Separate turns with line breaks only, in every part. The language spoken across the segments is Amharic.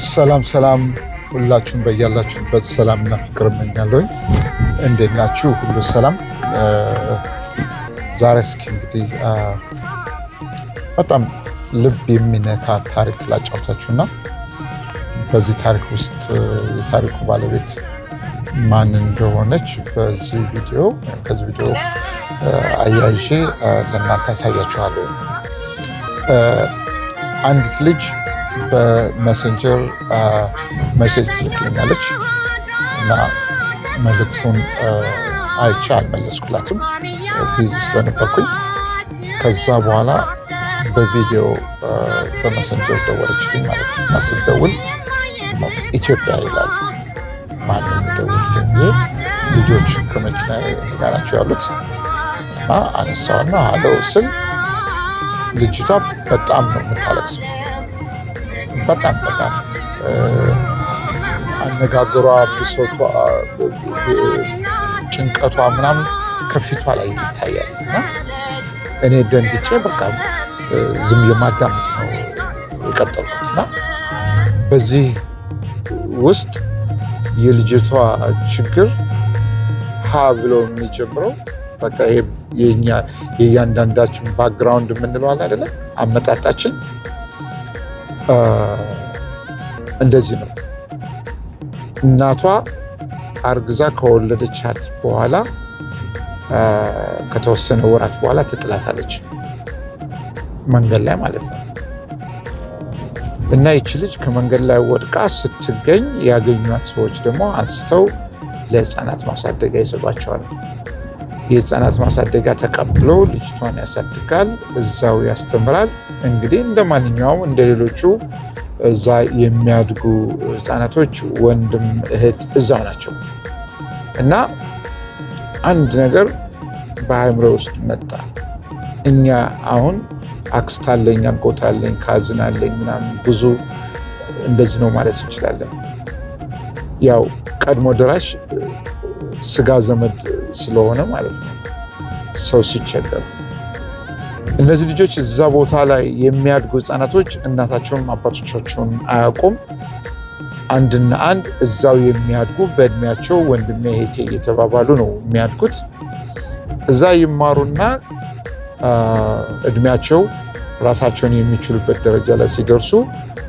ሰላም ሁላችሁም በያላችሁበት ሰላምና ፍቅር እመኛለሁ። እንዴት ናችሁ? ሁሉ ሰላም? ዛሬ እስኪ እንግዲህ በጣም ልብ የሚነካ ታሪክ ላጫውታችሁና በዚህ ታሪክ ውስጥ የታሪኩ ባለቤት ማን እንደሆነች ከዚህ ቪዲዮ አያይዤ ለእናንተ አሳያችኋለሁ። አንዲት ልጅ በሜሴንጀር ሜሴጅ ትልክልኛለች እና መልእክቱን አይቼ አልመለስኩላትም ቢዚ ስለነበርኩኝ። ከዛ በኋላ በቪዲዮ በሜሴንጀር ደወለችልኝ ማለት ነው። እና ስትደውል ኢትዮጵያ ይላል። ማንም ደውልልኝ፣ ልጆች ከመኪና ጋር ናቸው ያሉት እና አነሳውና አለው ስል ልጅቷ በጣም ነው የምታለቅሰው። በጣም አነጋገሯ፣ ብሶቷ፣ ጭንቀቷ ምናምን ከፊቷ ላይ ይታያል እና እኔ ደንግጬ በቃ ዝም የማዳመጥ ነው የቀጠልኩት እና በዚህ ውስጥ የልጅቷ ችግር ሀ ብሎ የሚጀምረው በቃ የእያንዳንዳችን ባክግራውንድ የምንለው አለ አይደለ? አመጣጣችን እንደዚህ ነው። እናቷ አርግዛ ከወለደቻት በኋላ ከተወሰነ ወራት በኋላ ትጥላታለች፣ መንገድ ላይ ማለት ነው። እና ይቺ ልጅ ከመንገድ ላይ ወድቃ ስትገኝ ያገኟት ሰዎች ደግሞ አንስተው ለህፃናት ማሳደጊያ ይሰጧቸዋል። የህፃናት ማሳደጊያ ተቀብሎ ልጅቷን ያሳድጋል፣ እዛው ያስተምራል። እንግዲህ እንደ ማንኛውም እንደ ሌሎቹ እዛ የሚያድጉ ህፃናቶች ወንድም እህት እዛው ናቸው። እና አንድ ነገር በአእምሮ ውስጥ መጣ። እኛ አሁን አክስት አለኝ፣ አጎት አለኝ፣ ካዝን አለኝ ምናምን ብዙ እንደዚህ ነው ማለት እንችላለን። ያው ቀድሞ ደራሽ ስጋ ዘመድ ስለሆነ ማለት ነው ሰው ሲቸገር። እነዚህ ልጆች እዛ ቦታ ላይ የሚያድጉ ህፃናቶች እናታቸውን አባቶቻቸውን አያውቁም። አንድና አንድ እዛው የሚያድጉ በእድሜያቸው ወንድሜ እህቴ እየተባባሉ ነው የሚያድጉት። እዛ ይማሩና እድሜያቸው ራሳቸውን የሚችሉበት ደረጃ ላይ ሲደርሱ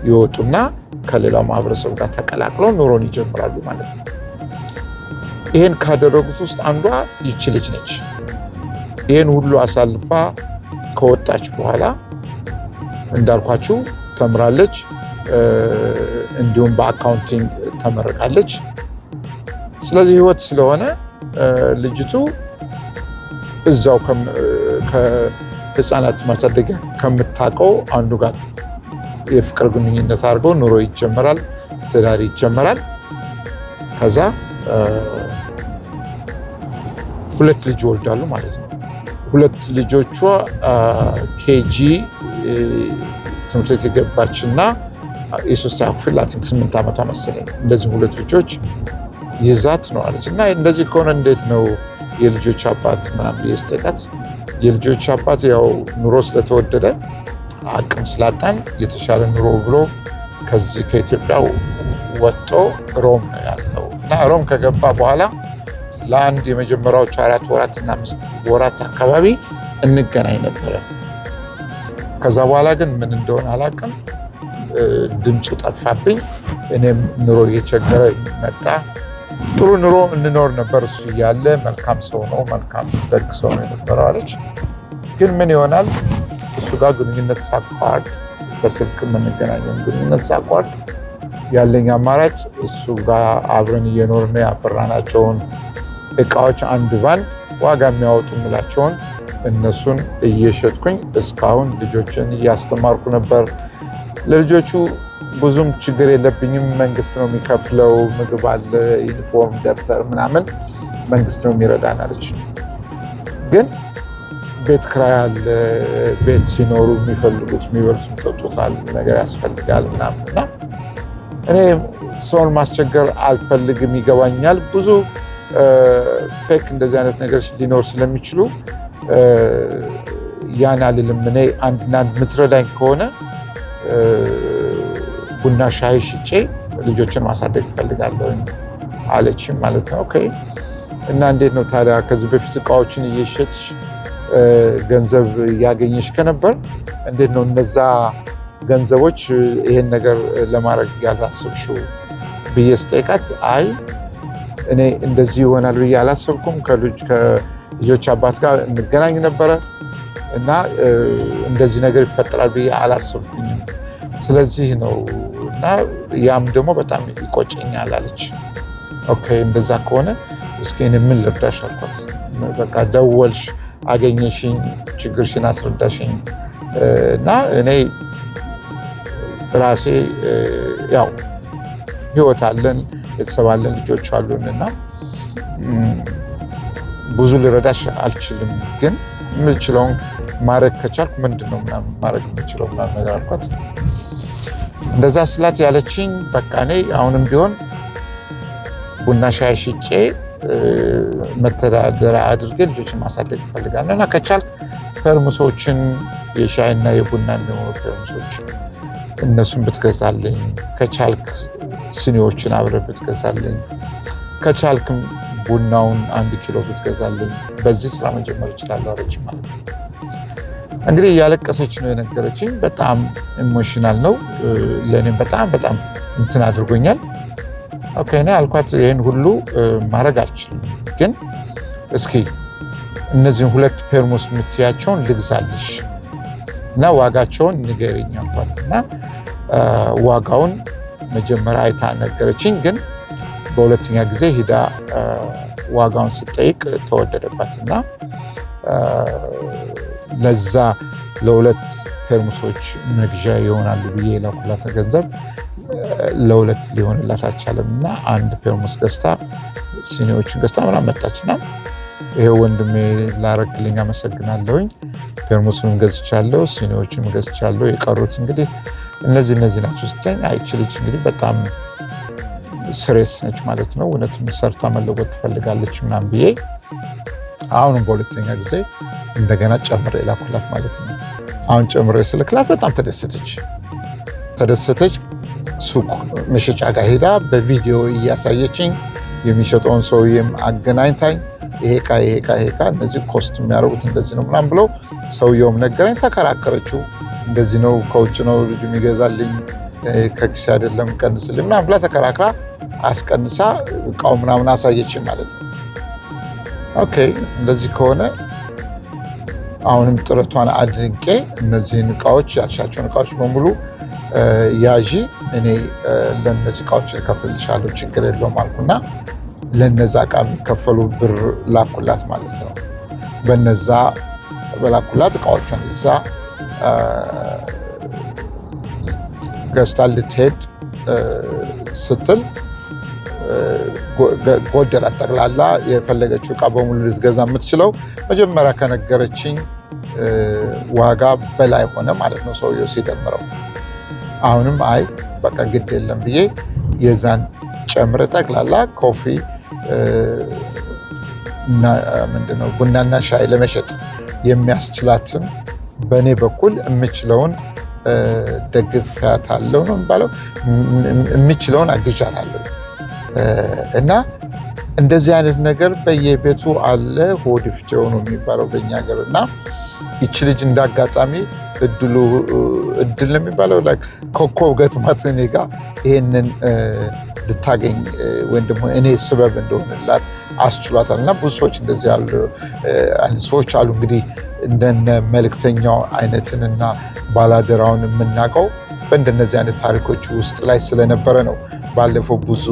ይወጡና ከሌላው ማህበረሰብ ጋር ተቀላቅለው ኑሮን ይጀምራሉ ማለት ነው። ይህን ካደረጉት ውስጥ አንዷ ይቺ ልጅ ነች። ይህን ሁሉ አሳልፋ ከወጣች በኋላ እንዳልኳችሁ ተምራለች፣ እንዲሁም በአካውንቲንግ ተመርቃለች። ስለዚህ ህይወት ስለሆነ ልጅቱ እዛው ከህፃናት ማሳደጊያ ከምታውቀው አንዱ ጋር የፍቅር ግንኙነት አድርገው ኑሮ ይጀመራል፣ ትዳር ይጀመራል። ከዛ 2 ልጅ ይወልዳሉ ማለት ነው። 2 ልጆቿ ኬጂ ትምህርት ቤት የገባችና የ3ኛ ክፍል 8 ዓመቷ መሰለኝ። እንደዚህ 2 ልጆች ይዛ ትኖራለች። እና እንደዚህ ከሆነ እንዴት ነው የልጆች አባት ምናምን የስጠቃት? የልጆች አባት ያው ኑሮ ስለተወደደ አቅም ስላጣን የተሻለ ኑሮ ብሎ ከዚህ ከኢትዮጵያ ወጥቶ ሮም ነው ያለው። እና ሮም ከገባ በኋላ ለአንድ የመጀመሪያዎቹ 4 ወራት እና 5 ወራት አካባቢ እንገናኝ ነበረ። ከዛ በኋላ ግን ምን እንደሆነ አላውቅም፣ ድምፁ ጠፋብኝ። እኔም ኑሮ እየቸገረ መጣ። ጥሩ ኑሮ እንኖር ነበር እሱ እያለ። መልካም ሰው ነው፣ መልካም ደግ ሰው ነው የነበረው አለች። ግን ምን ይሆናል እሱ ጋር ግንኙነት ሳቋርጥ፣ በስልክ የምንገናኘውን ግንኙነት ሳቋርጥ ያለኝ አማራጭ እሱ ጋር አብረን እየኖርን ያፈራናቸውን እቃዎች አንድ ባንድ ዋጋ የሚያወጡ ምላቸውን እነሱን እየሸጥኩኝ እስካሁን ልጆችን እያስተማርኩ ነበር። ለልጆቹ ብዙም ችግር የለብኝም፣ መንግስት ነው የሚከፍለው። ምግብ አለ፣ ዩኒፎርም፣ ደብተር ምናምን መንግስት ነው የሚረዳን አለች። ግን ቤት ክራይ አለ፣ ቤት ሲኖሩ የሚፈልጉት የሚበሉት የሚጠጡት ነገር ያስፈልጋል ምናምን እና እኔ ሰውን ማስቸገር አልፈልግም፣ ይገባኛል። ብዙ ፌክ እንደዚህ አይነት ነገሮች ሊኖር ስለሚችሉ ያን አልልም። እኔ አንድና አንድ ምትረዳኝ ከሆነ ቡና ሻይ ሽጬ ልጆችን ማሳደግ እፈልጋለሁ አለች ማለት ነው። ኦኬ እና እንዴት ነው ታዲያ ከዚህ በፊት እቃዎችን እየሸጥሽ ገንዘብ እያገኘሽ ከነበር እንዴት ነው እነዛ ገንዘቦች ይሄን ነገር ለማድረግ ያላሰብሽው ብዬ ስጠይቃት አይ እኔ እንደዚህ ይሆናል ብዬ አላሰብኩም። ከልጆች አባት ጋር እንገናኝ ነበረ እና እንደዚህ ነገር ይፈጠራል ብዬ አላሰብኩኝም። ስለዚህ ነው እና ያም ደግሞ በጣም ይቆጨኛል አለች። ኦኬ እንደዛ ከሆነ እስኪ እኔ ምን ልርዳሽ አልኳት። በቃ ደወልሽ፣ አገኘሽኝ፣ ችግርሽን አስረዳሽኝ እና እኔ ራሴ ያው ህይወት አለን፣ ቤተሰብ አለን፣ ልጆች አሉን እና ብዙ ልረዳሽ አልችልም፣ ግን የምችለውን ማድረግ ከቻልኩ ምንድነው ምናምን ማድረግ የምችለው ምናምን ነገር አልኳት። እንደዛ ስላት ያለችኝ በቃ እኔ አሁንም ቢሆን ቡና ሻይ ሽጬ መተዳደሪያ አድርጌ ልጆችን ማሳደግ እፈልጋለሁ እና ከቻልክ ፐርሙሶችን የሻይና የቡና የሚሆኑ ፐርሙሶች እነሱን ብትገዛልኝ፣ ከቻልክ ስኒዎችን አብረህ ብትገዛልኝ፣ ከቻልክም ቡናውን 1 ኪሎ ብትገዛልኝ በዚህ ስራ መጀመር እችላለሁ አለች ማለት ነው። እንግዲህ እያለቀሰች ነው የነገረችኝ። በጣም ኢሞሽናል ነው ለእኔም በጣም እንትን አድርጎኛል። ኦኬ እኔ አልኳት ይህን ሁሉ ማድረግ አልችልም፣ ግን እስኪ እነዚህን 2 ፔርሙስ የምትያቸውን ልግዛልሽ እና ዋጋቸውን ንገሪኝ አልኳት እና ዋጋውን መጀመሪያ አይታ ነገረችኝ። ግን በሁለተኛ ጊዜ ሂዳ ዋጋውን ስጠይቅ ተወደደባት እና ለዛ ለ2 ፔርሙሶች መግዣ ይሆናሉ ብዬ የላኩላት ገንዘብ ለ2 ሊሆንላት አልቻለም እና 1 ፔርሙስ ገዝታ ሲኒዎችን ገዝታ ምናምን መጣችና ይሄ ወንድሜ ላረክልኝ አመሰግናለሁኝ፣ ፔርሙስንም ገዝቻለሁ፣ ሲኒዎችንም ገዝቻለሁ፣ የቀሩት እንግዲህ እነዚህ ናቸው ስትለኝ አይችልች እንግዲህ በጣም ስሬስ ነች ማለት ነው፣ እውነቱን ሰርታ መለወጥ ትፈልጋለች ምናምን ብዬ አሁንም በሁለተኛ ጊዜ እንደገና ጨምሬ ላኩላት ማለት ነው። አሁን ጨምሬ ስልክላት በጣም ተደሰተች። ሱቅ መሸጫ ጋር ሄዳ በቪዲዮ እያሳየችኝ የሚሸጠውን ሰውዬም አገናኝታኝ ይሄ ዕቃ እነዚህ ኮስት የሚያደርጉት እንደዚህ ነው ምናምን ብለው ሰውየውም ነገረኝ። ተከራከረችው። እንደዚህ ነው ከውጭ ነው ልጁ የሚገዛልኝ ከኪሴ አይደለም ቀንስልኝ ምናምን ብላ ተከራክራ አስቀንሳ እቃው ምናምን አሳየችኝ ማለት ነው። ኦኬ እንደዚህ ከሆነ አሁንም ጥረቷን አድንቄ እነዚህን እቃዎች ያልሻቸውን እቃዎች በሙሉ ያዢ እኔ ለነዚህ እቃዎች እከፍልሻለሁ ችግር የለውም አልኩና ለነዛ እቃ የሚከፈሉ ብር ላኩላት ማለት ነው። በነዛ በላኩላት እቃዎቿን እዛ ገዝታ ልትሄድ ስትል ጎደላት። ጠቅላላ የፈለገችው እቃ በሙሉ ልትገዛ የምትችለው መጀመሪያ ከነገረችኝ ዋጋ በላይ ሆነ ማለት ነው ሰውየው ሲደምረው። አሁንም አይ በቃ ግድ የለም ብዬ የዛን ጨምረ ጠቅላላ ኮፊ ምንድነው ቡናና ሻይ ለመሸጥ የሚያስችላትን በእኔ በኩል የምችለውን ደግፊያታለሁ ነው የሚባለው፣ የምችለውን አግዣታለሁ እና እንደዚህ አይነት ነገር በየቤቱ አለ። ሆድ ይፍጀው ነው የሚባለው በእኛ ሀገር እና ይቺ ልጅ እንዳጋጣሚ እድል ነው የሚባለው ኮከብ ገጥሟት እኔ ጋ ይሄንን ልታገኝ ወይም ደግሞ እኔ ስበብ እንደሆንላት አስችሏታል። እና ብዙ ሰዎች እንደዚህ ያሉ ሰዎች አሉ። እንግዲህ እንደነ መልእክተኛው አይነትን እና ባላደራውን የምናውቀው በእንደነዚህ አይነት ታሪኮች ውስጥ ላይ ስለነበረ ነው ባለፈው ብዙ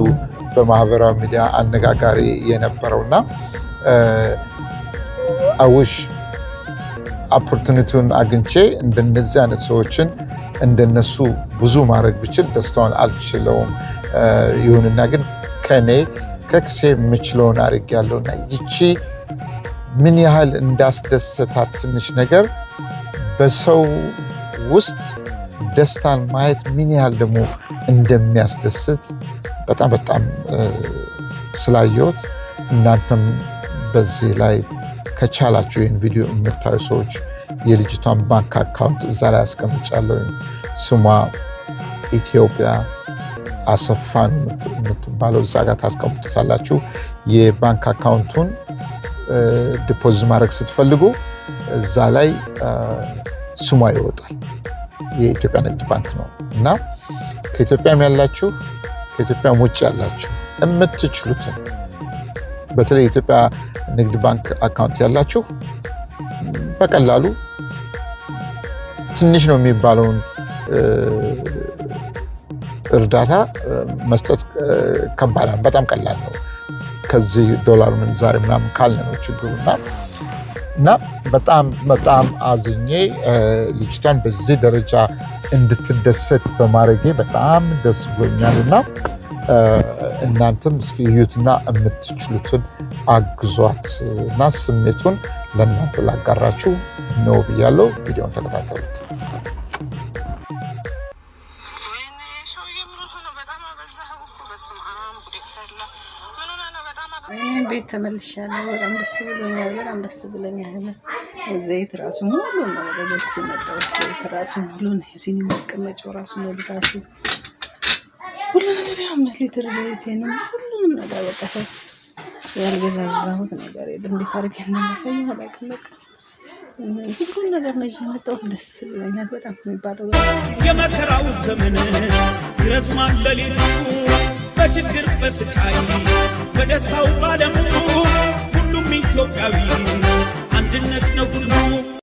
በማህበራዊ ሚዲያ አነጋጋሪ የነበረውና አውሽ ኦፖርቹኒቲውን አግኝቼ እንደነዚህ አይነት ሰዎችን እንደነሱ ብዙ ማድረግ ብችል ደስታውን አልችለውም። ይሁንና ግን ከክሴ የምችለውን አድርጌያለሁና ይቺ ምን ያህል እንዳስደሰታት ትንሽ ነገር በሰው ውስጥ ደስታን ማየት ምን ያህል ደግሞ እንደሚያስደስት በጣም ስላየሁት እናንተም በዚህ ላይ ከቻላችሁ ይህን ቪዲዮ የምታዩ ሰዎች የልጅቷን ባንክ አካውንት እዛ ላይ አስቀምጫለሁ። ስሟ ኢትዮጵያ አሰፋን የምትባለው እዛ ጋር ታስቀምጡታላችሁ። የባንክ አካውንቱን ዲፖዚት ማድረግ ስትፈልጉ እዛ ላይ ስሟ ይወጣል። የኢትዮጵያ ንግድ ባንክ ነው እና ከኢትዮጵያም ያላችሁ ከኢትዮጵያም ውጭ ያላችሁ የምትችሉትን በተለይ የኢትዮጵያ ንግድ ባንክ አካውንት ያላችሁ በቀላሉ ትንሽ ነው የሚባለውን እርዳታ መስጠት ከባድ በጣም ቀላል ነው። ከዚህ ዶላር ምንዛሬ ምናምን ካለ ነው ችግሩና እና በጣም አዝኜ ልጅቷን በዚህ ደረጃ እንድትደሰት በማድረጌ በጣም ደስ ብሎኛልና እናንተም እስኪ እዩትና የምትችሉትን አግዟት እና ስሜቱን ለእናንተ ላጋራችሁ ነው ብያለሁ። ቪዲዮን ተከታተሉት።
እኔም ቤት ተመልሻለሁ። በጣም ደስ ብሎኛል። ዘይት ራሱ ሙሉ ነው ወደዚህ መጣው። ዘይት ራሱ ሙሉ ነው። ሲኒ ማስቀመጫው ራሱ ሙሉ ራሱ ሁሉ ነገር 5 ሊትር ዘይቴንም ሁሉንም ነገር በቃ ያልገዛዛሁት ነገር የለም። እንዴት አድርጌ እንደማሳየው አላውቅም። ሁሉ ነገር ነው የመጣው። ደስ ብሎኛል በጣም የሚባለው
የመከራው ዘመን ይረዝማል ሌሊቱ በችግር በስቃይ በደስታው ባለሙ ሁሉም ኢትዮጵያዊ አንድነት ነው ሁሉ